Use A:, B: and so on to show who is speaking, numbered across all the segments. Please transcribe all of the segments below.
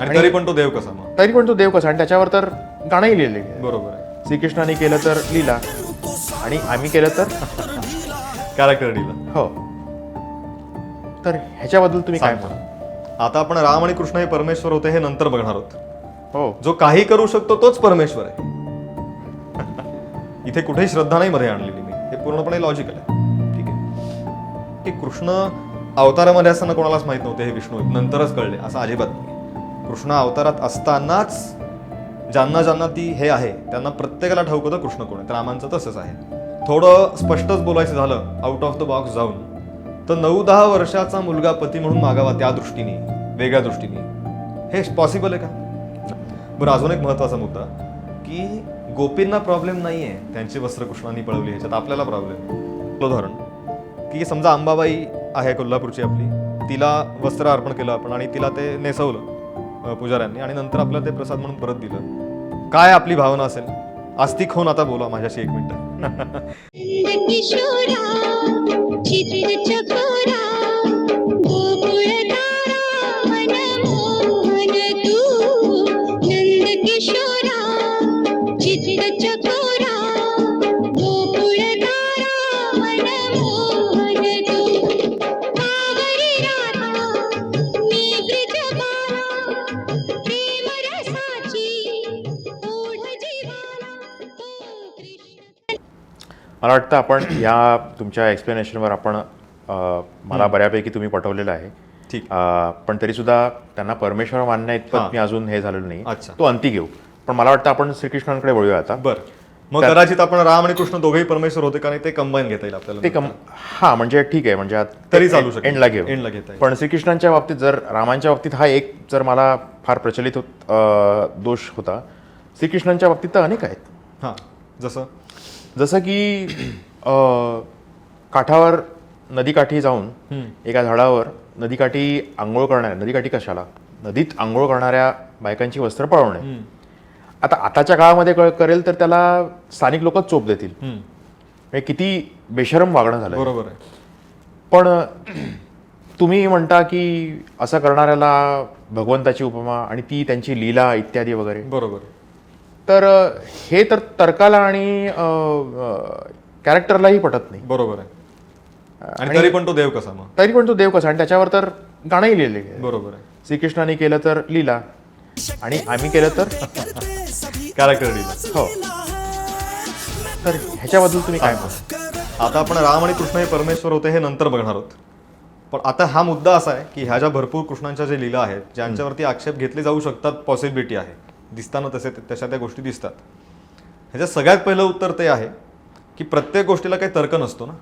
A: आणि तरी पण तो देव कसा मग?
B: तरी पण तो देव कसा, आणि त्याच्यावर तर गाणंही लिहिले आहे.
A: बरोबर आहे.
B: श्रीकृष्णाने केलं तर लीला, आणि आम्ही केलं तर
A: कॅरेक्टर डीला.
B: हो. तर ह्याच्याबद्दल तुम्ही काय
A: सांगतो.
B: म्हणा?
A: आता आपण राम आणि कृष्ण हे परमेश्वर होते हे नंतर बघणार आहोत.
B: हो.
A: जो काही करू शकतो तोच परमेश्वर आहे. इथे कुठेही श्रद्धा नाही मध्ये आणलेली मी, हे पूर्णपणे लॉजिकल आहे. ठीक आहे की कृष्ण अवतारामध्ये असताना कोणालाच माहित नव्हते हे विष्णू आहेत, नंतरच कळले असं अजिबात नाही. कृष्ण अवतारात असतानाच ज्यांना ज्यांना ती हे आहे त्यांना प्रत्येकाला ठाऊक होतं कृष्ण कोण आहे. तर रामांचं तसंच आहे. थोडं स्पष्टच बोलायचं झालं आउट ऑफ द बॉक्स जाऊन, तर 9-10 वर्षाचा मुलगा पती म्हणून मागावा त्या दृष्टीने, वेगळ्या दृष्टीने, हे पॉसिबल आहे का? बरं, अजून एक महत्वाचा मुद्दा की गोपींना प्रॉब्लेम नाहीये त्यांची वस्त्र कृष्णांनी पळवली, ह्याच्यात आपल्याला प्रॉब्लेम. उदाहरण की समजा अंबाबाई आहे कोल्हापूरची आपली, तिला वस्त्र अर्पण केलं आपण आणि तिला ते नेसवलं पुजाऱ्यांनी, आणि नंतर आपल्याला ते प्रसाद म्हणून परत दिलं. काय आपली भावना असेल? आस्तिक होऊन आता बोला माझ्याशी 1 मिनिट.
B: मला वाटतं आपण या तुमच्या एक्सप्लेनेशनवर आपण मला बऱ्यापैकी तुम्ही पटवलेलं आहे.
A: ठीक.
B: पण तरी सुद्धा त्यांना परमेश्वर मानण्या इतपत
A: हां.
B: मी अजून हे झालेलं नाही.
A: अच्छा.
B: तो अंती घेऊ. पण मला वाटतं आपण श्रीकृष्णांकडे वळूया आता.
A: बरं, मग कदाचित आपण राम आणि कृष्ण दोघेही परमेश्वर होते का नाही ते कंबाईन घेता येईल आपल्याला.
B: ते हा म्हणजे ठीक आहे, म्हणजे
A: तरी चालू शकेल.
B: एंडला घेऊ.
A: एंडला घेता येईल.
B: पण श्रीकृष्णांच्या बाबतीत जर रामांच्या बाबतीत हा एक जर मला फार प्रचलित दोष होता, श्रीकृष्णांच्या बाबतीत तर अनेक आहेत.
A: हां,
B: जसं की काठावर नदीकाठी जाऊन एका झाडावर नदीकाठी आंघोळ करणाऱ्या, नदीकाठी कशाला, नदीत आंघोळ करणाऱ्या बायकांची वस्त्र पळवणे. आता आताच्या काळामध्ये करेल तर त्याला स्थानिक लोकच चोप देतील. म्हणजे किती बेशरम वागणं झालं.
A: बरोबर आहे.
B: पण तुम्ही म्हणता की असं करणाऱ्याला भगवंताची उपमा आणि ती त्यांची लीला इत्यादी वगैरे.
A: बरोबर.
B: तर हे तर तर्काला आणि कॅरेक्टरलाही पटत नाही.
A: बरोबर आहे. आणि तरी पण तो देव कसा मग?
B: तरी पण तो देव कसा, आणि त्याच्यावर तर गाणंही लिहिले आहे.
A: बरोबर आहे.
B: श्रीकृष्णाने केलं तर लीला, आणि आम्ही केलं तर
A: कॅरेक्टर डीला.
B: हो. तर ह्याच्याबद्दल तुम्ही काय म्हणता?
A: आता आपण राम आणि कृष्ण हे परमेश्वर होते हे नंतर बघणार आहोत. पण आता हा मुद्दा असा आहे की ह्या ज्या भरपूर कृष्णांच्या जे लीला आहेत ज्यांच्यावरती आक्षेप घेतले जाऊ शकतात, पॉसिबिलिटी आहे, दिसताना तशा त्या गोष्टी दिसतात. ह्याच्यात सगळ्यात पहिलं उत्तर ते आहे की प्रत्येक गोष्टीला काही तर्क नसतो ना.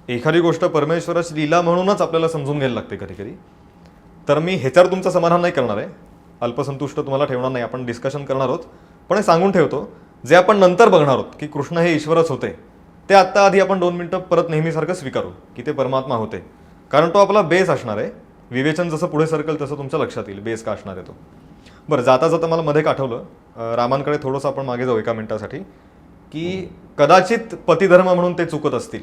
A: एखादी गोष्ट परमेश्वराची लीला म्हणूनच आपल्याला समजून घ्यायला लागते कधी कधी. तर मी ह्याच्यावर तुमचं समाधान नाही करणार आहे, अल्पसंतुष्ट तुम्हाला ठेवणार नाही, आपण डिस्कशन करणार आहोत. पण हे सांगून ठेवतो, जे आपण नंतर बघणार आहोत की कृष्ण हे ईश्वरच होते, ते आत्ता आधी आपण 2 मिनिटं परत नेहमीसारखं स्वीकारू की ते परमात्मा होते. कारण तो आपला बेस असणार आहे. विवेचन जसं पुढे सरकेल तसं तुमच्या लक्षात येईल बेस का असणार आहे तो. बरं, जाता जाता मला मध्ये आठवलं, रामांकडे थोडंसं आपण मागे जाऊ 1 मिनिटासाठी, की कदाचित पतिधर्म म्हणून ते चुकत असतील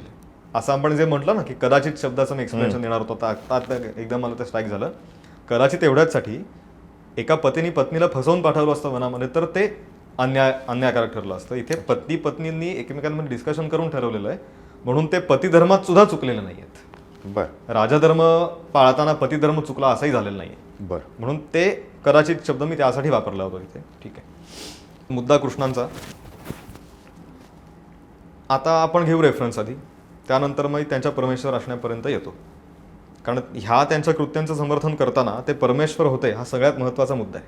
A: असं आपण जे म्हटलं ना की कदाचित शब्दाचं मी एक्सप्लेनेशन देणार होतो, आता एकदम मला ते स्ट्राईक झालं. कदाचित एवढ्याचसाठी एका पतीने पत्नीला फसवून पाठवलं असतं वनामध्ये तर ते अन्यायकारक ठरलं असतं. इथे पत्नींनी एकमेकांमध्ये डिस्कशन करून ठरवलेलं आहे, म्हणून ते पतिधर्मात सुद्धा चुकलेले नाही आहेत.
B: बरं.
A: राजधर्म पाळताना पतिधर्म चुकला असंही झालेलं नाही.
B: बरं.
A: म्हणून ते कदाचित शब्द मी त्यासाठी वापरला होता इथे. ठीक आहे. मुद्दा कृष्णांचा आता आपण घेऊ रेफरन्स आधी, त्यानंतर मग त्यांच्या परमेश्वर असण्यापर्यंत येतो. कारण ह्या त्यांच्या कृत्यांचं समर्थन करताना ते परमेश्वर होते हा सगळ्यात महत्त्वाचा मुद्दा आहे.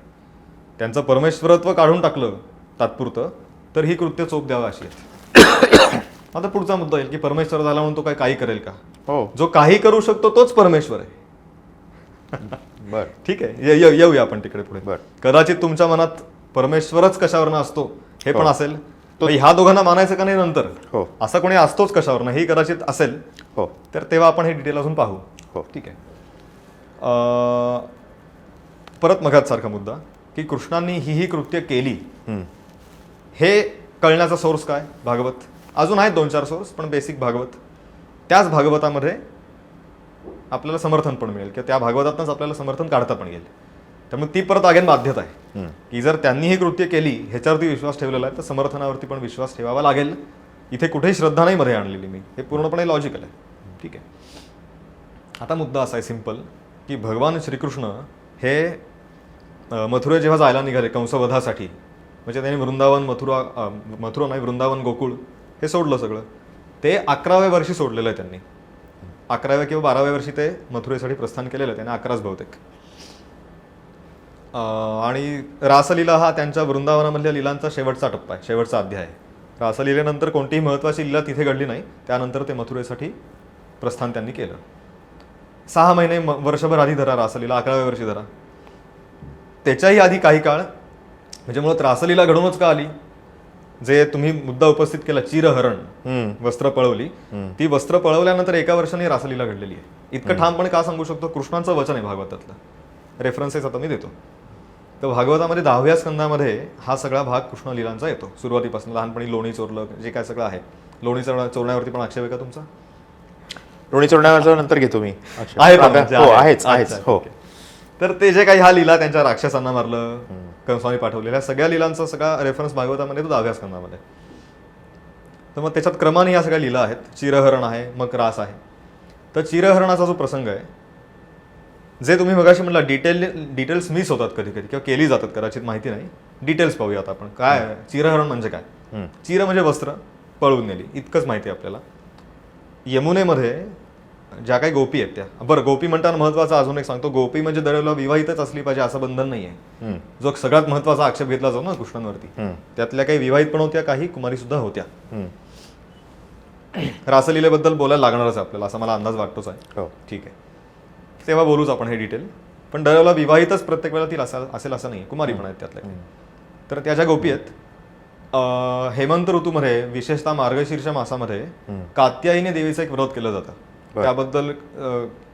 A: त्यांचं परमेश्वरत्व काढून टाकलं तात्पुरतं तर ही कृत्य चोप द्यावा अशी आहेत. आता पुढचा मुद्दा येईल की परमेश्वर झाला म्हणून तो काही करेल का?
B: हो.
A: जो काही करू शकतो तोच परमेश्वर आहे.
B: बरं.
A: ठीक आहे, येऊया आपण तिकडे पुढे.
B: बरं.
A: कदाचित तुमच्या मनात परमेश्वरच कशावरनं असतो हे पण
B: हो.
A: असेल, तो ह्या दोघांना मानायचं का नाही नंतर,
B: हो,
A: असं कोणी असतोच कशावरनं हे कदाचित असेल.
B: हो.
A: तर तेव्हा आपण हे डिटेल अजून पाहू.
B: हो.
A: ठीक आहे. परत मगात सारखा मुद्दा की कृष्णांनी ही कृत्य केली हे कळण्याचा सोर्स काय? भागवत. अजून आहेत 2-4 सोर्स, पण बेसिक भागवत. त्याच भागवतामध्ये आपल्याला समर्थन पण मिळेल किंवा त्या भागवतातूनच आपल्याला समर्थन काढता पण येईल. त्यामुळे ती परत अगेन बाध्यता आहे की जर त्यांनी ही कृत्य केली ह्याच्यावरती विश्वास ठेवलेला आहे तर समर्थनावरती पण विश्वास ठेवावा लागेल. इथे कुठेही श्रद्धा नाही मध्ये आणलेली मी, हे पूर्णपणे लॉजिकल आहे. ठीक आहे. आता मुद्दा असा आहे सिंपल की भगवान श्रीकृष्ण हे मथुरे जेव्हा जायला निघाले कंसवधासाठी, म्हणजे त्यांनी मथुरा नाही वृंदावन गोकुळ हे सोडलं सगळं. ते 11व्या वर्षी सोडलेलं आहे त्यांनी. 11व्या किंवा 12व्या वर्षी ते मथुरेसाठी प्रस्थान केलेलं आहे, त्यांनी 11च बहुतेक. आणि रासलीला हा त्यांच्या वृंदावनामधल्या लिलांचा शेवटचा टप्पा आहे, शेवटचा अध्याय आहे. रासलीलेनंतर कोणतीही महत्त्वाची लीला तिथे घडली नाही. त्यानंतर ते मथुरेसाठी प्रस्थान त्यांनी केलं. 6 महिने वर्षभर आधी धरा रासलीला, 11व्या वर्षी धरा. त्याच्याही आधी काही काळ, म्हणजे मुळात रासलीला घडूनच का आली, जे तुम्ही मुद्दा उपस्थित केला चिरहरण, वस्त्र पळवली, ती वस्त्र पळवल्यानंतर 1 वर्षाने रासलीला घडलेली आहे. इतकं ठामपणे का सांगू शकतो? कृष्णांचं वचन आहे भागवतातलं. रेफरन्सेस आता मी देतो. तर भागवतामध्ये 10व्या स्कंदामध्ये हा सगळा भाग कृष्ण लीलांचा येतो सुरुवातीपासून. लहानपणी लोणी चोरलं, जे काय सगळं आहे. लोणी चोरण्यावरती पण आक्षेप आहे का तुमचा?
B: लोणी चोरण्यावरचं नंतर घेतो मी.
A: आहे का? म्हणजे
B: हो,
A: आहे.
B: आहेच. हो.
A: तर ते जे काही हा लीला त्यांच्या राक्षसांना मारलं, कंसाने पाठवलेल्या सगळ्या लीलांचा सगळा रेफरन्स भागवतामध्ये तो 10व्या स्कंदामध्ये. तर मग त्याच्यात क्रमाने ह्या सगळ्या लीला आहेत. चिरहरण आहे, मग रास आहे. तर चिरहरणाचा जो प्रसंग आहे, जे तुम्ही मगाशी म्हटलं डिटेल्स मिस होतात कधी कधी किंवा केली जातात, कदाचित माहिती नाही. डिटेल्स पाहूयात आपण. काय चिरहरण म्हणजे काय? चिर म्हणजे वस्त्र पळवून नेली, इतकंच माहिती आहे आपल्याला. यमुनेमध्ये ज्या काही गोपी आहेत त्या, बरं गोपी म्हणताना महत्वाचा अजून एक सांगतो, गोपी म्हणजे दरवेळेला विवाहितच असली पाहिजे असं बंधन नाही आहे. जो सगळ्यात महत्वाचा आक्षेप घेतला जातो ना कृष्णांवरती, त्यातल्या काही विवाहित पण होत्या, काही कुमारी सुद्धा होत्या. रासलीलेबद्दल बोलायला लागणारच आपल्याला, असा मला अंदाज वाटतोच आहे. ठीक आहे, तेव्हा बोलूच आपण हे डिटेल. पण दरवेळेला विवाहितच प्रत्येक वेळेला ती असेल असं नाही, कुमारी पण आहेत त्यातल्या. तर त्या ज्या गोपी आहेत, हेमंत ऋतूमध्ये विशेषतः मार्गशीर्ष मासामध्ये कात्यायनी देवीचं एक व्रत केलं जातं. त्याबद्दल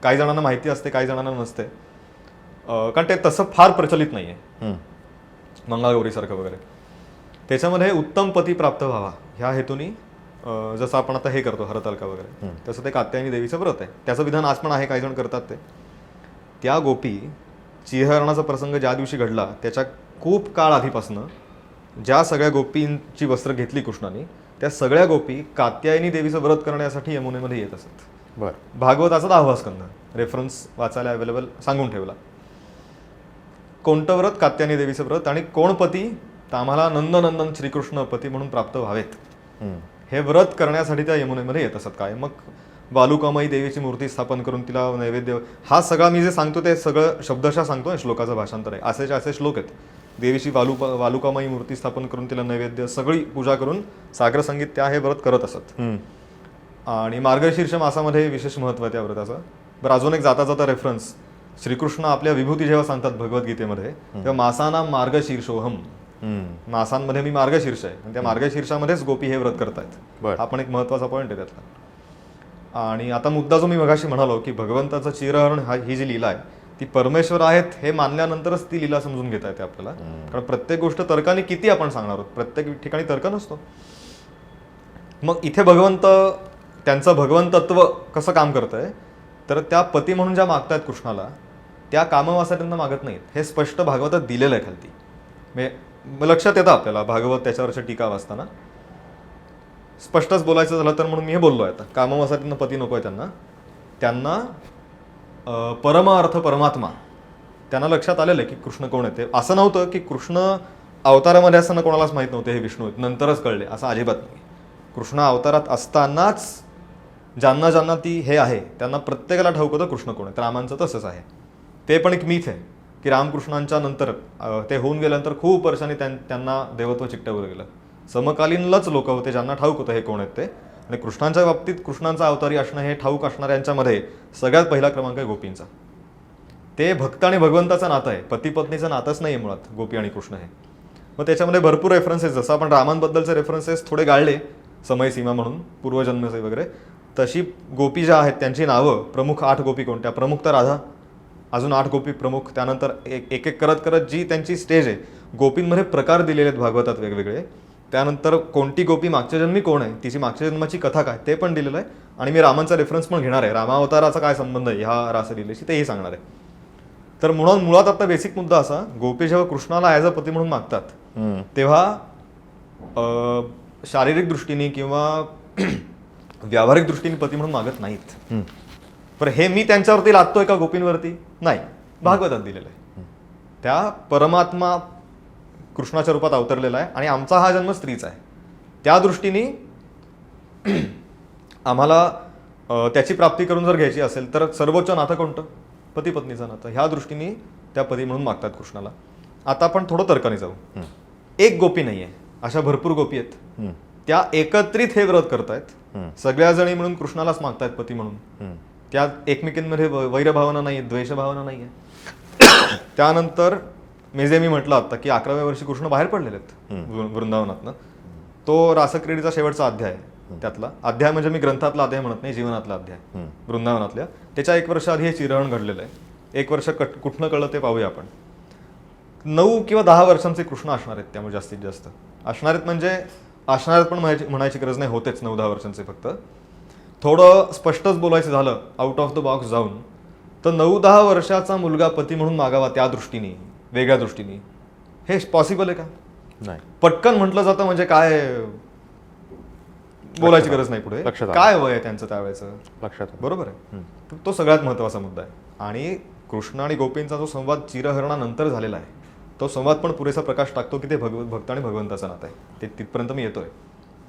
A: काही जणांना माहिती असते, काही जणांना नसते, कारण ते तसं फार प्रचलित नाहीये मंगळागौरीसारखं वगैरे. त्याच्यामध्ये उत्तम पती प्राप्त व्हावा ह्या हेतूनी, जसं आपण आता हे करतो हरतालिका वगैरे, तसं ते कात्यायनी देवीचं व्रत आहे. त्याचं विधान आज पण आहे, काही जण करतात ते. त्या गोपी चिरहरणाचा प्रसंग ज्या दिवशी घडला त्याच्या खूप काळ आधीपासनं ज्या सगळ्या गोपींची वस्त्र घेतली कृष्णाने, त्या सगळ्या गोपी कात्यायनी देवीचं व्रत करण्यासाठी यमुनेमध्ये येत असत. भागवताचा 10वा स्कंद रेफरन्स वाचायला अवेलेबल सांगून ठेवला. कोणतं व्रत? कात्यायनी देवीचं व्रत. आणि कोण पती? तर आम्हाला नंदनंदन श्रीकृष्ण पती म्हणून प्राप्त व्हावेत, हे व्रत करण्यासाठी त्या यमुनेमध्ये येत असत. काय मग वालुकामयी देवीची मूर्ती स्थापन करून तिला नैवेद्य, हा सगळा मी जे सांगतो ते सगळं शब्दशः सांगतो, श्लोकाचं भाषांतर आहे. असे श्लोक आहेत. देवीची वालुकामयी मूर्ती स्थापन करून तिला नैवेद्य, सगळी पूजा करून सागर संगीत त्या हे व्रत करत असत. आणि मार्गशीर्ष मासामध्ये विशेष महत्व आहे त्या व्रताचं. बरं, अजून एक जाता जाता रेफरन्स, श्रीकृष्ण आपल्या विभूती जेव्हा सांगतात भगवद्गीतेमध्ये, तेव्हा मासानाम मार्गशीर्षोहम, मासांमध्ये मी मार्गशीर्ष आहे, आणि त्या मार्गशीर्षामध्येच गोपी हे व्रत करतायत. हा पण एक महत्वाचा पॉईंट आहे त्यातला. आणि आता मुद्दा जो मी मगाशी म्हणालो की भगवंताचं चिरहरण ही जी लीला आहे ती परमेश्वर आहेत हे मानल्यानंतरच ती लीला समजून घेता येते आपल्याला. कारण प्रत्येक गोष्ट तर्काने किती आपण सांगणार आहोत, प्रत्येक ठिकाणी तर्क नसतो. मग इथे भगवंत त्यांचं भगवंतत्व कसं काम करतंय, तर त्या पती म्हणून ज्या मागतायत कृष्णाला, त्या कामवासाऱ्यांना मागत नाहीत, हे स्पष्ट भागवतात दिलेलं आहे खालती. म्हणजे लक्षात येतं आपल्याला भागवत त्याच्यावरच्या टीका वाचताना. स्पष्टच बोलायचं झालं तर म्हणून मी हे बोललो आहे, आता कामवासाऱ्यांना पती नको आहे त्यांना परमार्थ परमात्मा, त्यांना लक्षात आलेलं आहे की कृष्ण कोण आहे ते. असं नव्हतं की कृष्ण अवतारामध्ये असताना कोणालाच माहीत नव्हते हे विष्णू आहेत, नंतरच कळले, असं अजिबात नाही. कृष्ण अवतारात असतानाच ज्यांना ती हे आहे त्यांना प्रत्येकाला ठाऊक होतं कृष्ण कोण आहे. तर रामांचं तसंच आहे. ते पण एक मिथ आहे की रामकृष्णांच्या नंतर ते होऊन गेल्यानंतर खूप वर्षांनी त्यांना देवत्व चिकटवलं गेलं. समकालीनलाच लोक होते ज्यांना ठाऊक होतं हे कोण आहेत ते. आणि कृष्णांच्या बाबतीत कृष्णांचा अवतारी असणं हे ठाऊक असणाऱ्यांच्यामध्ये सगळ्यात पहिला क्रमांक आहे गोपींचा. ते भक्त आणि भगवंताचं नातं आहे, पती पत्नीचं नातंच नाही आहे मुळात गोपी आणि कृष्ण हे. मग त्याच्यामध्ये भरपूर रेफरन्सेस, जसं आपण रामांबद्दलचे रेफरन्सेस थोडे गाळले समयसीमा म्हणून पूर्वजन्मचे वगैरे, तशी गोपी ज्या आहेत त्यांची नावं प्रमुख 8 गोपी कोणत्या? प्रमुख तर राधा, अजून 8 गोपी प्रमुख, त्यानंतर एक एक करत करत जी त्यांची स्टेज आहे, गोपींमध्ये प्रकार दिलेले आहेत भागवतात वेगवेगळे. त्यानंतर कोणती गोपी मागच्या जन्मी कोण आहे, तिची मागच्या जन्माची कथा काय ते पण दिलेलं आहे. आणि मी रामांचा रेफरन्स पण घेणार आहे, रामावताराचा काय संबंध आहे ह्या रासलीलेशी तेही सांगणार आहे. तर मुळात आता बेसिक मुद्दा असा, गोपी जेव्हा कृष्णाला ॲज अ पती म्हणून मागतात तेव्हा शारीरिक दृष्टीने किंवा व्यावहारिक दृष्टीने पती म्हणून मागत नाहीत. पण हे मी त्यांच्यावरती लादतोय का गोपींवरती? नाही, भागवतात दिलेलं आहे. त्या परमात्मा कृष्णाच्या रूपात अवतरलेला आहे आणि आमचा हा जन्म स्त्रीचा आहे. त्या दृष्टीने आम्हाला त्याची प्राप्ती करून जर घ्यायची असेल तर सर्वोच्च नातं कोणतं? पती पत्नीचं नातं. ह्या दृष्टीने त्या पती म्हणून मागतात कृष्णाला. आता आपण थोडं तर्काने जाऊ. एक गोपी नाहीये, अशा भरपूर गोपी आहेत. त्या एकत्रित हे व्रत करतायत, सगळ्या जणी मिळून कृष्णालाच मागतायत पती म्हणून. त्या एकमेकींमध्ये वैरभावना नाहीये, द्वेषभावना नाहीये. त्यानंतर मी म्हटलं आता की 11व्या वर्षी कृष्ण बाहेर पडलेले आहेत वृंदावनातनं. तो रासक्रीडेचा शेवटचा अध्याय आहे. त्यातला अध्याय म्हणजे मी ग्रंथातला अध्याय म्हणत नाही, जीवनातला अध्याय वृंदावनातल्या. त्याच्या 1 वर्ष आधी हे चिरहरण घडलेलं आहे. 1 वर्ष कुठनं कळलं ते पाहूया आपण. 9 किंवा 10 वर्षांचे कृष्ण असणार आहेत त्यामुळे जास्तीत जास्त असणार आहेत. म्हणजे असणार आहेत पण म्हणायची गरज नाही, होतेच 9-10 वर्षांचे. फक्त थोडं स्पष्टच बोलायचं झालं आउट ऑफ द बॉक्स जाऊन, तर 9-10 वर्षाचा मुलगा पती म्हणून मागावा त्या दृष्टीने, वेगळ्या दृष्टीने, हे पॉसिबल आहे का?
B: नाही.
A: पटकन म्हटलं जातं म्हणजे काय, बोलायची गरज नाही पुढे. काय वय आहे त्यांचं त्यावेळेचं लक्षात, बरोबर आहे. तो सगळ्यात महत्वाचा मुद्दा आहे. आणि कृष्ण आणि गोपींचा जो संवाद चिरहरणानंतर झालेला आहे, तो संवाद पण पुरेसा प्रकाश टाकतो की ते भक्त आणि भगवंताचं नातं आहे. ते तिथपर्यंत मी येतोय.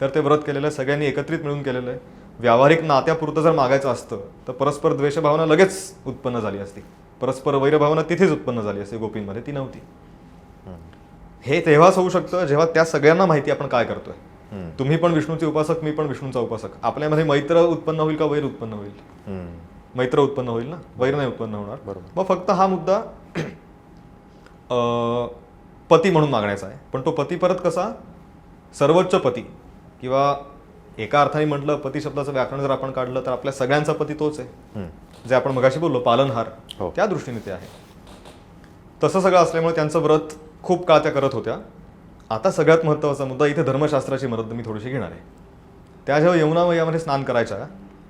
A: तर ते व्रत केलेलं आहे, सगळ्यांनी एकत्रित मिळून केलेलं आहे. व्यावहारिक नात्यापुरतं जर मागायचं असतं तर परस्पर द्वेषभावना लगेच उत्पन्न झाली असती, परस्पर वैरभावना तिथेच उत्पन्न झाली असते. गोपींमध्ये ती नव्हती. हे तेव्हाच होऊ शकतं जेव्हा त्या सगळ्यांना माहिती आपण काय करतोय. तुम्ही पण विष्णूचे उपासक, मी पण विष्णूचा उपासक. आपल्यामध्ये मैत्र उत्पन्न होईल का वैर उत्पन्न होईल? मैत्र उत्पन्न होईल ना, वैर नाही उत्पन्न होणार. मग फक्त हा मुद्दा पती म्हणून मागण्याचा आहे. पण तो पती परत कसा? सर्वोच्च पती, किंवा एका अर्थाने म्हटलं पती शब्दाचं व्याकरण जर आपण काढलं तर आपल्या सगळ्यांचा पती तोच आहे, जे आपण मगाशी बोललो पालनहार. त्या दृष्टीने ते आहे. तसं सगळं असल्यामुळे त्यांचं व्रत खूप काळ त्या करत होत्या. आता सगळ्यात महत्त्वाचा मुद्दा इथे धर्मशास्त्राची मदत मी थोडीशी घेणार आहे. त्या जेव्हा यमुना मैयामध्ये स्नान करायच्या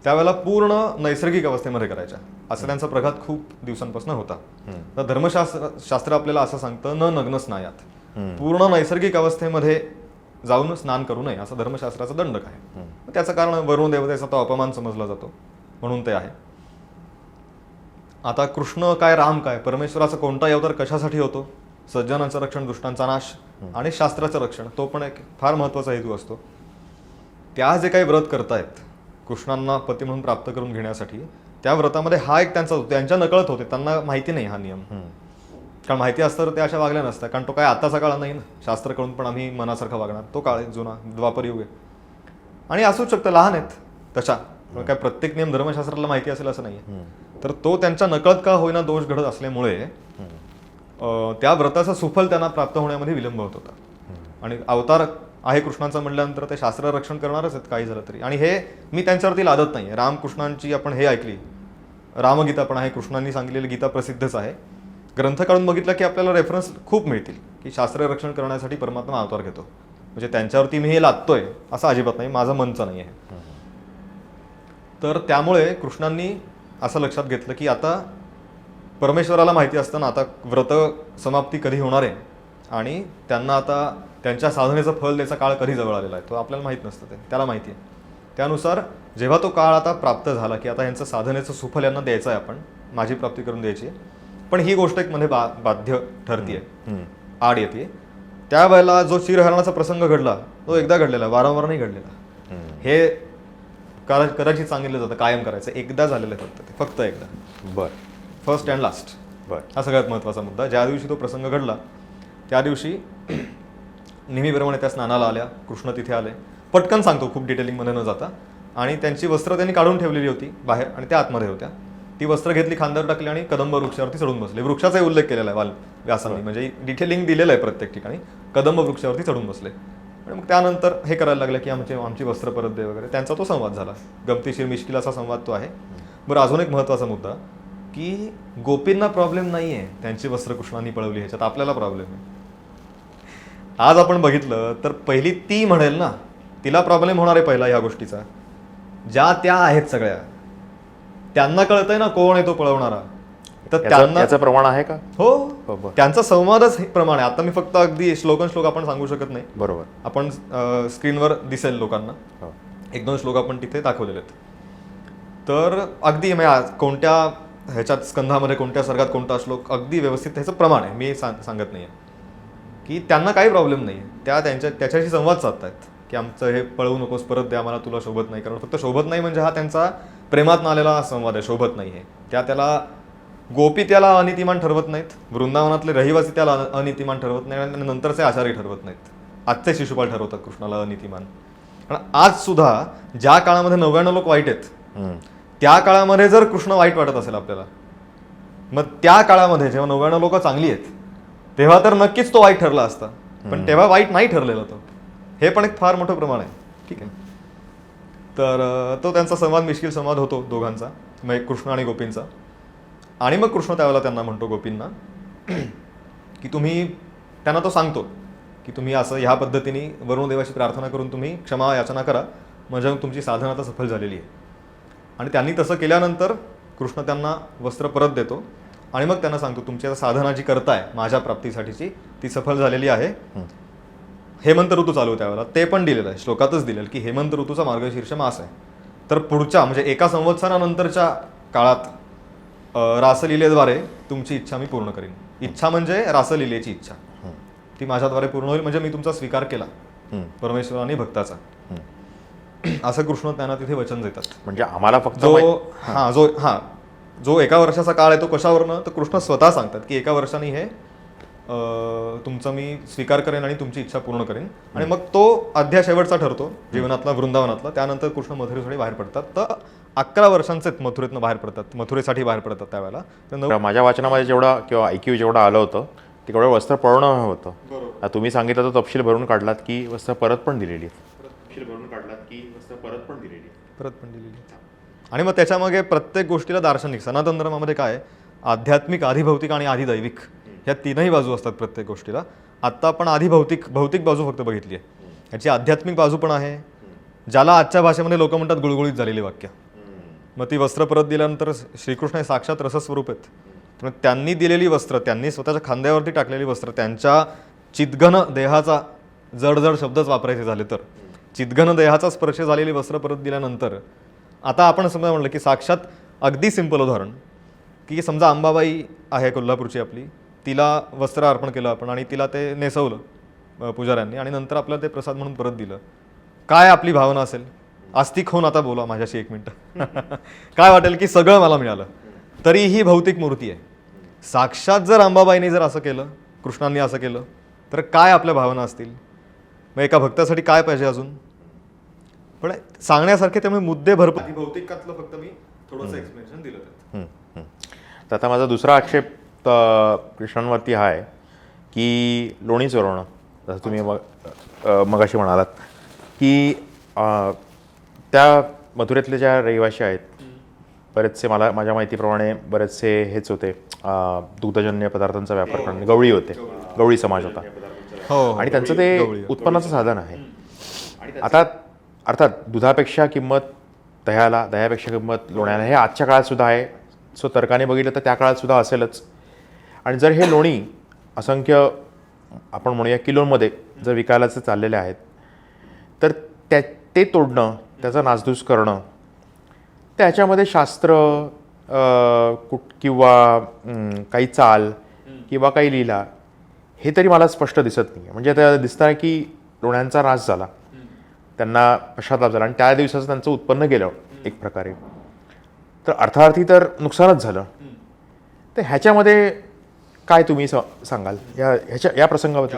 A: त्यावेळेला पूर्ण नैसर्गिक अवस्थेमध्ये करायच्या, असं त्यांचा प्रघात खूप दिवसांपासून होता. तर धर्मशास्त्र आपल्याला असं सांगतं, न नग्न स्नायात, पूर्ण नैसर्गिक अवस्थेमध्ये जाऊन स्नान करू नये, असं धर्मशास्त्राचा दंडक आहे. त्याचं कारण वरुण देवतेचा तो अपमान समजला जातो म्हणून ते आहे. आता कृष्ण काय, राम काय, परमेश्वराचा कोणताही अवतार कशासाठी होतो? सज्जनांचं रक्षण, दुष्टांचा नाश आणि शास्त्राचं रक्षण. तो पण एक फार महत्वाचा हेतू असतो. त्या जे काही व्रत करतायत कृष्णांना पती म्हणून प्राप्त करून घेण्यासाठी, त्या व्रतामध्ये हा एक त्यांच्या नकळत होते, त्यांना माहिती नाही हा नियम. कारण माहिती असतं तर ते अशा वागल्या नसतात. कारण तो काय आताचा काळ नाही ना, शास्त्र कळून पण आम्ही मनासारखं वागणार. तो काळ आहे जुना, द्वापर युग आहे. आणि असूच शकतं लहान आहेत तशा, काय प्रत्येक नियम धर्मशास्त्राला माहिती असेल असं नाहीये. तर तो त्यांच्या नकळत का होईना दोष घडत असल्यामुळे त्या व्रताचं सुफल त्यांना प्राप्त होण्यामध्ये विलंब होत होता. आणि अवतार आहे कृष्णांचा म्हटल्यानंतर ते शास्त्र रक्षण करणारच आहेत काही झालं तरी. आणि हे मी त्यांच्यावरती लादत नाही. रामकृष्णांची आपण हे ऐकली, रामगीता पण आहे, कृष्णांनी सांगितलेली गीता प्रसिद्धच आहे. ग्रंथ काढून बघितलं की आपल्याला रेफरन्स खूप मिळतील की शास्त्र रक्षण करण्यासाठी परमात्मा अवतार घेतो. म्हणजे त्यांच्यावरती मी हे लादतोय असं अजिबात नाही, माझं मनचं नाही आहे. तर त्यामुळे कृष्णांनी असं लक्षात घेतलं की आता परमेश्वराला माहिती असताना आता व्रत समाप्ती कधी होणार आहे आणि त्यांना आता त्यांच्या साधनेचं फल द्यायचा काळ कधी जवळ आलेला आहे, तो आपल्याला माहीत नसतं, ते त्याला माहिती आहे. त्यानुसार जेव्हा तो काळ आता प्राप्त झाला की आता यांचं साधनेचं सुफल यांना द्यायचं आहे, आपण माझी प्राप्ती करून द्यायची आहे, पण ही गोष्ट एक मध्ये बाध्य ठरतीये, आड येते. त्यावेळेला जो चिरहरणाचा प्रसंग घडला तो एकदा घडलेला, वारंवार नाही घडलेला. हे कदाचित सांगितलं जातं कायम करायचं, एकदा झालेलं आहे फक्त एकदा.
B: बरं,
A: फर्स्ट अँड लास्ट. हा सगळ्यात महत्त्वाचा मुद्दा. ज्या दिवशी तो प्रसंग घडला त्या दिवशी नेहमीप्रमाणे त्या स्नानाला आल्या, कृष्ण तिथे आले. पटकन सांगतो, खूप डिटेलिंगमध्ये न जाता. आणि त्यांची वस्त्र त्यांनी काढून ठेवलेली होती बाहेर आणि त्या आतमध्ये होत्या. ती वस्त्र घेतली, खांद्यावर टाकली आणि कदंब वृक्षावरती चढून बसले. वृक्षाचाही उल्लेख केलेला आहे व्यासांनी, म्हणजे डिटेलिंग दिलेलं आहे प्रत्येक ठिकाणी. कदंब वृक्षावरती चढून बसले आणि मग त्यानंतर हे करायला लागले की आमची वस्त्र परत दे वगैरे. त्यांचा तो संवाद झाला, गमतीशीर मिश्किल असा संवाद तो आहे. बरं, अजून एक महत्त्वाचा मुद्दा की गोपींना प्रॉब्लेम नाही आहे त्यांची वस्त्र कृष्णांनी पळवली, ह्याच्यात आपल्याला प्रॉब्लेम आहे. आज आपण बघितलं तर पहिली ती म्हणेल ना, तिला प्रॉब्लेम होणार आहे पहिला ह्या गोष्टीचा. ज्या त्या आहेत सगळ्या, त्यांना कळतंय ना कोण आहे तो पळवणारा. तर त्यांना
B: याचं प्रमाण आहे का? हो,
A: हो
B: बरं.
A: त्यांचा संवादच हे प्रमाण आहे. आता मी फक्त अगदी श्लोक आपण सांगू शकत नाही.
B: बरोबर.
A: आपण स्क्रीनवर दिसेल लोकांना
B: हो.
A: 1-2 श्लोक आपण तिथे दाखवलेले आहेत. तर अगदी कोणत्या ह्याच्यात स्कंधामध्ये कोणत्या सर्गात कोणता श्लोक अगदी व्यवस्थित त्याचं प्रमाण आहे. मी सांगत नाही आहे की त्यांना काही प्रॉब्लेम नाही आहे. त्याच्याशी संवाद साधतायत की आमचं हे पळवू नकोस, परत द्या मला, तुला शोभत नाही. कारण फक्त शोभत नाही म्हणजे हा त्यांचा प्रेमात आलेला संवाद आहे. शोभत नाही आहे त्याला गोपी त्याला अनितिमान ठरवत नाहीत, वृंदावनातले रहिवासी त्याला अनितिमान ठरवत नाही, आणि नंतरचे आचार्य ठरवत नाहीत. आजचे शिशुपाल ठरवतात कृष्णाला अनितिमान. कारण आज सुद्धा ज्या काळामध्ये 99 लोक वाईट आहेत, त्या काळामध्ये जर कृष्ण वाईट वाटत असेल आपल्याला, मग त्या काळामध्ये जेव्हा 99 लोक चांगली आहेत तेव्हा तर नक्कीच तो वाईट ठरला असता. पण तेव्हा वाईट नाही ठरलेला तो. हे पण एक फार मोठं प्रमाण आहे. ठीक आहे. तर तो त्यांचा संवाद मिश्किल संवाद होतो दोघांचा, मग कृष्ण आणि गोपींचा. आणि मग कृष्ण त्यावेळेला त्यांना म्हणतो गोपींना की तुम्ही, त्यांना तो सांगतो की तुम्ही असं ह्या पद्धतीने वरुणदेवाची प्रार्थना करून तुम्ही क्षमा याचना करा, म्हणजे तुमची साधना आता सफल झालेली आहे. आणि त्यांनी तसं केल्यानंतर कृष्ण त्यांना वस्त्र परत देतो आणि मग त्यांना सांगतो तुमची आता साधना जी करताय माझ्या प्राप्तीसाठीची ती सफल झालेली आहे. हेमंत ऋतू चालू त्यावेळेला ते पण दिलेलं आहे, श्लोकातच दिलेलं की हेमंत ऋतूचा मार्गशीर्ष मास आहे. तर पुढच्या म्हणजे 1 संवत्सरानंतरच्या काळात रासलीलेद्वारे तुमची इच्छा मी पूर्ण करीन. इच्छा म्हणजे रासलीलेची इच्छा, ती माझ्याद्वारे पूर्ण होईल, म्हणजे मी तुमचा स्वीकार केला परमेश्वर आणि भक्ताचा. असं कृष्ण त्यांना तिथे वचन देतात.
B: म्हणजे आम्हाला फक्त
A: जो 1 वर्षाचा काळ आहे तो कशावरनं, तर कृष्ण स्वतः सांगतात की 1 वर्षाने हे तुमचा मी स्वीकार करेन आणि तुमची इच्छा पूर्ण करेन. आणि मग तो अध्याय शेवटचा ठरतो जीवनातला, वृंदावनातला. त्यानंतर कृष्ण मथुरेसाठी बाहेर पडतात. तर 11 वर्षांचेच मथुरेतनं बाहेर पडतात, मथुरेसाठी बाहेर पडतात त्यावेळेला. तर
B: माझ्या वाचनामध्ये जेवढा किंवा ऐक्यू जेवढं आलं होतं तेवढं वस्त्र पळवणं होतं. तुम्ही सांगितलं तो तपशील भरून काढलात की वस्त्र परत पण दिलेली,
A: परत पण दिलेली. आणि मग त्याच्यामागे प्रत्येक गोष्टीला दार्शनिक, सनातन धर्मामध्ये काय, आध्यात्मिक, आधिभौतिक आणि आधिदैविक ह्या तीनही बाजू असतात प्रत्येक गोष्टीला. आत्ता आपण भौतिक बाजू फक्त बघितली आहे. याची आध्यात्मिक बाजू पण आहे, ज्याला आजच्या भाषेमध्ये लोक म्हणतात गुळगुळीत झालेली वाक्य. मग ती वस्त्र परत दिल्यानंतर श्रीकृष्ण हे साक्षात रसस्वरूप आहेत. त्यामुळे त्यांनी दिलेली वस्त्र, त्यांनी स्वतःच्या खांद्यावरती टाकलेली वस्त्र, त्यांच्या चितघन देहाचा, जड शब्दच वापरायचे झाले तर चितघन देहाचा स्पर्श झालेली वस्त्र परत दिल्यानंतर, आता आपण समजा म्हणलं की साक्षात, अगदी सिंपल उदाहरण की समजा अंबाबाई आहे कोल्हापूरची आपली, तिला वस्त्र अर्पण केलं आपण आणि तिला ते नेसवलं पुजाऱ्यांनी आणि नंतर आपल्याला ते प्रसाद म्हणून परत दिलं. काय आपली भावना असेल? आस्तिक होऊन आता बोला माझ्याशी 1 मिनिट. काय वाटेल की सगळं मला मिळालं, तरी ही भौतिक मूर्ती आहे. साक्षात जर अंबाबाईने जर असं केलं, कृष्णांनी असं केलं, तर काय आपल्या भावना असतील? मग एका भक्तासाठी काय पाहिजे अजून? पण सांगण्यासारखे त्यामुळे मुद्दे भरपूर. भौतिकातलं फक्त मी थोडंसं एक्सप्लेनेशन दिलं.
B: तर आता माझा दुसरा आक्षेप कृष्णांवरती हा आहे की लोणी चोरवणं. जसं तुम्ही मगाशी म्हणालात की त्या मथुरेतले ज्या रहिवाशी आहेत बरेचसे, माझ्या माहितीप्रमाणे बरेचसे हेच होते, दुग्धजन्य पदार्थांचा व्यापार करणे, गवळी होते, गवळी समाज होता. आणि त्यांचं ते उत्पन्नाचं साधन आहे. आता अर्थात दुधापेक्षा किंमत दह्याला, दह्यापेक्षा किंमत लोण्याला, हे आजच्या काळात सुद्धा आहे. सो तर्काने बघितलं तर त्या काळात सुद्धा असेलच. आणि जर हे लोणी असंख्य, आपण म्हणूया किलोमध्ये जर विकायलाच चाललेले आहेत, तर ते तोडणं, त्याचा नासधूस करणं, त्याच्यामध्ये शास्त्र किंवा काही चाल किंवा काही लीला, हे तरी मला स्पष्ट दिसत नाही. म्हणजे आता दिसतं आहे की लोण्यांचा नाश झाला, त्यांना पश्चाताप झाला आणि त्या दिवसाचं त्यांचं उत्पन्न गेलं एक प्रकारे, तर अर्थार्थी तर नुकसानच झालं. तर ह्याच्यामध्ये काय तुम्ही सांगाल या प्रसंगाबद्दल?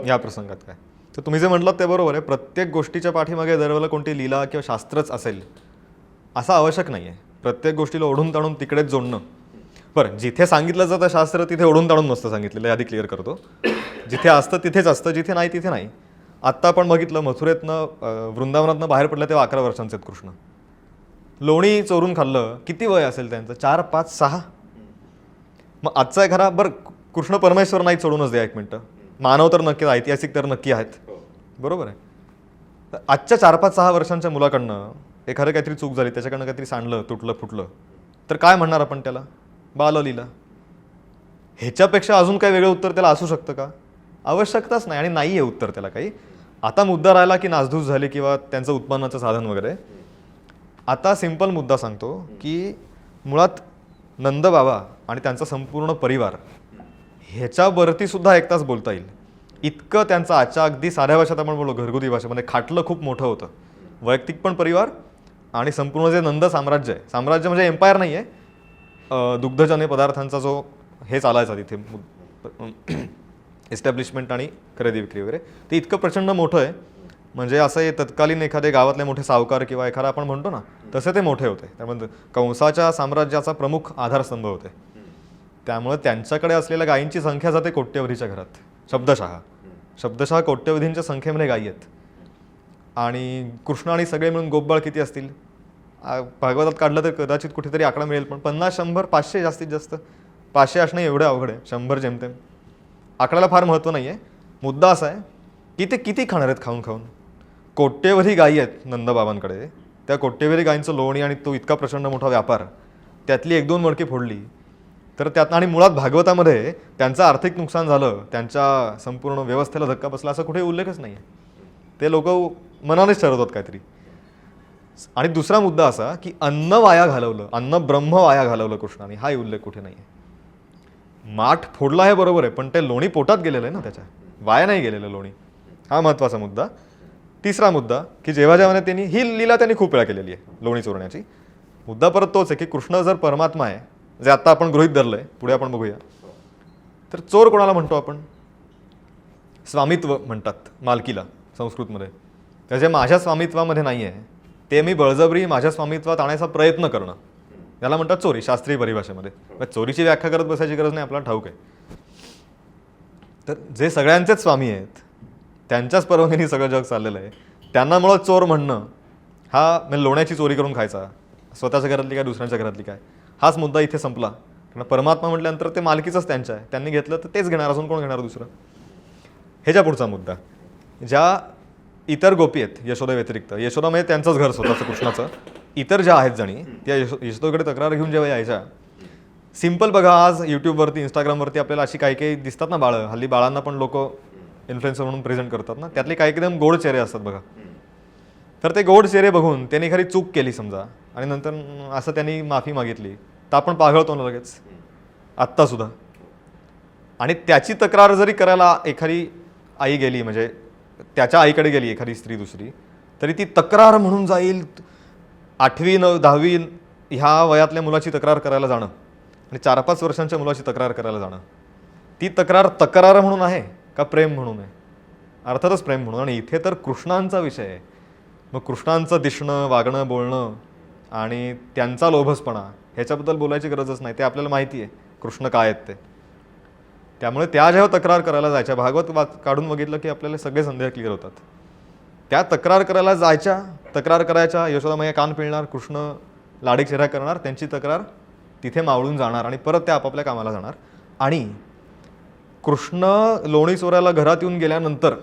A: या प्रसंगात काय, तर तुम्ही जे म्हटलात ते बरोबर आहे. प्रत्येक गोष्टीच्या पाठीमागे दरवेळेला कोणती लीला किंवा शास्त्रच असेल असं आवश्यक नाही आहे. प्रत्येक गोष्टीला ओढून ताणून तिकडेच जोडणं. बरं, जिथे सांगितलं जातं शास्त्र तिथे ओढून ताणून नसतं सांगितलेलं, आधी क्लिअर करतो. जिथे असतं तिथेच असतं, जिथे नाही तिथे नाही. आत्ता आपण बघितलं मथुरेतनं, वृंदावनातनं बाहेर पडलं तेव्हा 11 वर्षांचे आहेत कृष्ण. लोणी चोरून खाल्लं, किती वय असेल त्यांचं? 4, 5, 6. मग आजचा घरा, बरं कृष्ण परमेश्वर नाही, सोडूनच द्या 1 मिनटं. मानव तर नक्की, ऐतिहासिक तर नक्की आहेत, बरोबर आहे. तर आजच्या 4, 5, 6 वर्षांच्या मुलाकडनं एखादं काहीतरी चूक झाली, त्याच्याकडनं काहीतरी सांडलं, तुटलं, फुटलं, तर काय म्हणणार आपण त्याला? बाललीला. ह्याच्यापेक्षा अजून काही वेगळं उत्तर त्याला असू शकतं का? आवश्यकताच नाही, आणि नाही आहे उत्तर त्याला काही. आता मुद्दा राहिला की नासधूस झाली किंवा त्यांचं उत्पन्नाचं साधन वगैरे. आता सिंपल मुद्दा सांगतो की मुळात नंदबाबा आणि त्यांचा संपूर्ण परिवार ह्याच्यावरती सुद्धा एक तास बोलता येईल. इतकं त्यांचं आजच्या अगदी साध्या भाषेत आपण बोललो, घरगुती भाषेमध्ये खाटलं खूप मोठं होतं. वैयक्तिक पण परिवार आणि संपूर्ण जे नंद साम्राज्य आहे, साम्राज्य म्हणजे एम्पायर नाही आहे, दुग्धजन्य पदार्थांचा जो हे चालायचा तिथे एस्टॅब्लिशमेंट आणि खरेदी विक्री वगैरे, ते इतकं प्रचंड मोठं आहे. म्हणजे असं हे तत्कालीन एखादे गावातले मोठे सावकार किंवा एखादा आपण म्हणतो ना, तसे ते मोठे होते. त्यामुळे कंसाच्या साम्राज्याचा प्रमुख आधारस्तंभ होते. त्यामुळे त्यांच्याकडे असलेल्या गायींची संख्या जाते कोट्यवधीच्या घरात. शब्दशः कोट्यवधींच्या संख्येमध्ये गायी आहेत. आणि कृष्ण आणि सगळे मिळून गोपबाळ किती असतील? भागवतात काढलं तर कदाचित कुठेतरी आकडा मिळेल, पण 50, 100, 500 जास्तीत जास्त. 500 असणं एवढं अवघड आहे, 100 जेमतेम. आकड्याला फार महत्त्व नाही आहे. मुद्दा असा आहे की ते किती खाणार आहेत खाऊन खाऊन. कोट्यवधी गायी आहेत नंदबाबांकडे. त्या कोट्यवधी गायींचं लोणी आणि तो इतका प्रचंड मोठा व्यापार, त्यातली 1-2 मडकी फोडली तर त्यात, आणि मुळात भागवतामध्ये त्यांचं आर्थिक नुकसान झालं, त्यांच्या संपूर्ण व्यवस्थेला धक्का बसला, असं कुठे उल्लेखच नाही आहे. ते लोक मनानेच ठरवतात काहीतरी. आणि दुसरा मुद्दा असा की अन्न वाया घालवलं, अन्न ब्रह्म वाया घालवलं कृष्णाने, हा उल्लेख कुठे नाही आहे. माठ फोडला आहे बरोबर आहे, पण ते लोणी पोटात गेलेलं आहे ना, त्याच्या वाया नाही गेलेलं लोणी. हा महत्त्वाचा मुद्दा. तिसरा मुद्दा की जेव्हा जेव्हा त्यांनी ही लीला त्यांनी खूप वेळा केलेली आहे लोणी चोरण्याची. मुद्दा परत तोच आहे की कृष्ण जर परमात्मा आहे, जे आत्ता आपण गृहीत धरलंय, पुढे आपण बघूया, तर चोर कोणाला म्हणतो आपण? स्वामित्व म्हणतात मालकीला संस्कृतमध्ये. त्याचे माझ्या स्वामित्वामध्ये नाही आहे, ते मी बळजबरी माझ्या स्वामित्वात आणायचा प्रयत्न करणं, याला म्हणतात चोरी शास्त्रीय परिभाषेमध्ये. चोरीची व्याख्या करत बसायची गरज नाही, आपल्याला ठाऊक आहे. तर जे सगळ्यांचेच स्वामी आहेत, त्यांच्याच परवानगीने सगळं जग चाललेलं आहे, त्यांना मुळात चोर म्हणणं हा म्हणजे लोण्याची चोरी करून खायचा, स्वतःच्या घरातली काय दुसऱ्यांच्या घरातली काय, हाच मुद्दा इथे संपला. कारण परमात्मा म्हटल्यानंतर ते मालकीचंच त्यांच्या आहे, त्यांनी घेतलं तर तेच घेणार, अजून कोण घेणार दुसरं. ह्याच्या पुढचा मुद्दा, ज्या इतर गोपी आहेत यशोदा व्यतिरिक्त, यशोदा म्हणजे त्यांचंच घर स्वतःचं कृष्णाचं, इतर ज्या आहेत जणी त्या यशोदाकडे तक्रार घेऊन जेव्हा यायच्या, सिम्पल बघा, आज यूट्यूबवरती इंस्टाग्रामवरती आपल्याला अशी काही काही दिसतात ना बाळं, हल्ली बाळांना पण लोक इन्फ्लुएन्सर म्हणून प्रेझेंट करतात ना, त्यातले काही एकदम गोड चेहरे असतात बघा. तर ते गोड चेहरे बघून त्यांनी एखादी चूक केली समजा, आणि नंतर असं त्यांनी माफी मागितली, तर आपण पाघळतो ना लगेच, आत्तासुद्धा. आणि त्याची तक्रार जरी करायला एखादी आई गेली, म्हणजे त्याच्या आईकडे गेली एखादी स्त्री दुसरी, तरी ती तक्रार म्हणून जाईल. 8वी 10वी ह्या वयातल्या मुलाची तक्रार करायला जाणं आणि 4-5 वर्षांच्या मुलाची तक्रार करायला जाणं, ती तक्रार म्हणून आहे का प्रेम म्हणून आहे? अर्थातच प्रेम म्हणून. आणि इथे तर कृष्णांचा विषय आहे. मग कृष्णांचं दिसणं, वागणं, बोलणं आणि त्यांचा लोभसपणा, ह्याच्याबद्दल बोलायची गरजच नाही, ते आपल्याला माहिती आहे कृष्ण काय आहेत ते. त्यामुळे त्या जेव्हा तक्रार करायला जायच्या, भागवत काढून बघितलं की आपल्याला सगळे संदेह क्लिअर होतात. त्या तक्रार करायला जायच्या, तक्रार करायच्या, यशोदा मैया कान पिळणार, कृष्ण लाडीक चेहरा करणार, त्यांची तक्रार तिथे मावळून जाणार आणि परत त्या आपापल्या कामाला जाणार. आणि कृष्ण लोणी चोरायला घरात येऊन गेल्यानंतर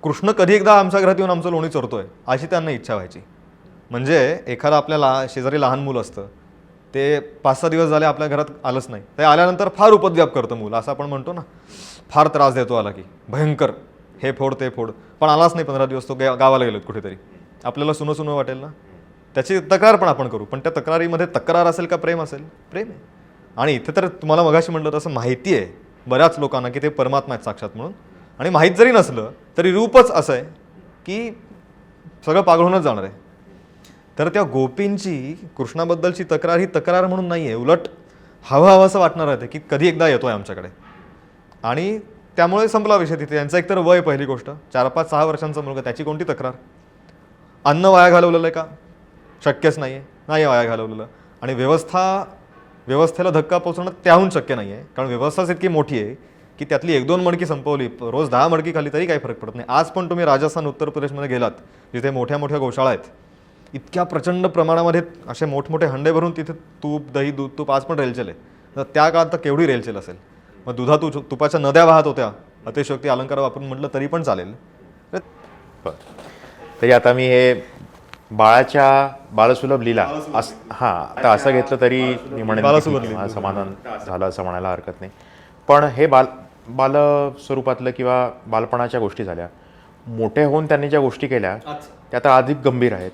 A: कृष्ण कधी एकदा आमच्या घरात येऊन आमचं लोणी चोरतोय अशी त्यांना इच्छा व्हायची. म्हणजे एखादा आपल्याला शेजारी लहान मूल असतं, ते 5-6 दिवस झाले आपल्या घरात आलंच नाही, ते आल्यानंतर फार उपद्व्याप करतं मूल, असं आपण म्हणतो ना, फार त्रास देतो आला की भयंकर, हे फोड ते फोड, पण आलाच नाही 15 दिवस, तो गावाला गेलोत कुठेतरी, आपल्याला सुनं वाटेल ना, त्याची तक्रार पण आपण करू. पण त्या तक्रारीमध्ये तक्रार असेल का प्रेम असेल? प्रेम आहे. आणि इथे तर तुम्हाला मगाशी म्हटलं तसं माहिती आहे बऱ्याच लोकांना की ते परमात्मा आहेत साक्षात म्हणून, आणि माहीत जरी नसलं तरी रूपच असं आहे की सगळं पागळूनच जाणार आहे. तर त्या गोपींची कृष्णाबद्दलची तक्रार ही तक्रार म्हणून नाही आहे, उलट हवं असं वाटणार आहे की कधी एकदा येतोय आमच्याकडे. आणि त्यामुळे संपला विषय तिथे. त्यांचं एकतर वय, पहिली गोष्ट, 4-5-6 वर्षांचा मुलगा, त्याची कोणती तक्रार? अन्न वाया घालवलेलं आहे का? शक्यच नाही आहे, नाही वाया घालवलेलं. आणि व्यवस्थेला धक्का पोचवणं त्याहून शक्य नाही आहे, कारण व्यवस्थाच इतकी मोठी आहे की त्यातली 1-2 मडकी संपवली, रोज 10 मडकी खाली तरी काही फरक पडत नाही. आज पण तुम्ही राजस्थान, उत्तर प्रदेशमध्ये गेलात, जिथे मोठ्या मोठ्या गोशाळा आहेत, इतक्या प्रचंड प्रमाणामध्ये असे मोठमोठे हंडे भरून तिथे तूप, दही, दूध, तूप आज पण रेलचेल आहे. तर त्या काळात तर केवढी रेलचेल असेल. मग तुपाच्या नद्या वाहत होत्या, अतिशयोक्ती अलंकार वापरून म्हटलं तरी पण चालेल.
B: तरी आता मी हे बाळाच्या बालसुलभ लीला हा आता असं घेतलं तरी मी म्हणेन की
A: बालसुलभ
B: ठीक आहे,
A: लीला.
B: मला समाधान झालं असं म्हणायला हरकत नाही. पण हे बाल स्वरूपातलं किंवा बालपणाच्या गोष्टी झाल्या. मोठे होऊन त्यांनी ज्या गोष्टी केल्या त्या आता अधिक गंभीर आहेत.